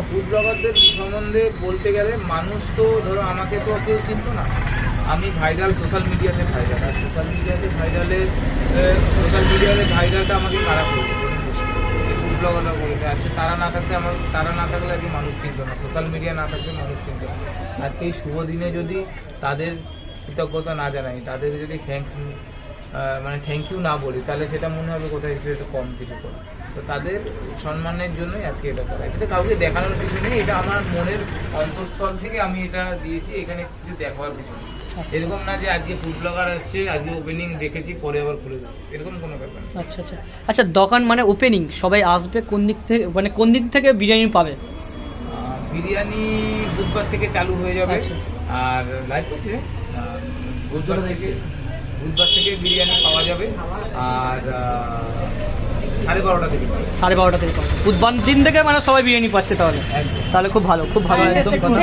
Food ব্লগারদের সম্বন্ধে বলতে গেলে মানুষ তো ধরো আমাকে তো কেউ চিনতো না, আমি ভাইরাল সোশ্যাল মিডিয়াতে ভাইরাল, আর সোশ্যাল মিডিয়াতে ভাইরালটা আমাকে খারাপ করেছে ফুড ব্লগাররা করেছে। আজকে তারা না থাকলে আজকে মানুষ চিনতো না, সোশ্যাল মিডিয়া না থাকলে মানুষ চিনতো না। আজকে এই শুভ দিনে যদি তাদের কৃতজ্ঞতা না জানাই, তাদের যদি থ্যাংক ইউ না বলি, তাহলে সেটা মনে হবে কোথায় কিছু একটু কম কিছু করা। তো তাদের সম্মানের জন্যই আজকে এটা করা, এটা কাউকে দেখানোর কিছু নেই, এটা আমার মনের অন্তঃস্থল থেকে আমি এটা দিয়েছি, এখানে কিছু দেখাবার কিছু নেই। এরকম না যে আজকে ফুড ব্লগার আসছে, আজকে ওপেনিং দেখেছি পরে আবার খুলে দেবো, এরকম কোনো ব্যাপার নেই। আচ্ছা আচ্ছা আচ্ছা, দোকান মানে ওপেনিং সবাই আসবে কোন দিক থেকে, মানে কোন দিক থেকে বিরিয়ানি পাবে? বিরিয়ানি বুধবার থেকে চালু হয়ে যাবে। আচ্ছা। আর লাইভ করছে বুধবার থেকে বিরিয়ানি পাওয়া যাবে। আর 12:30 থেকে 12:30 থেকে পাবে বুধবার দিন থেকে, মানে সবাই বিরিয়ানি পাচ্ছে তাহলে। একদম। তাহলে খুব ভালো, খুব ভালো, একদম কথা।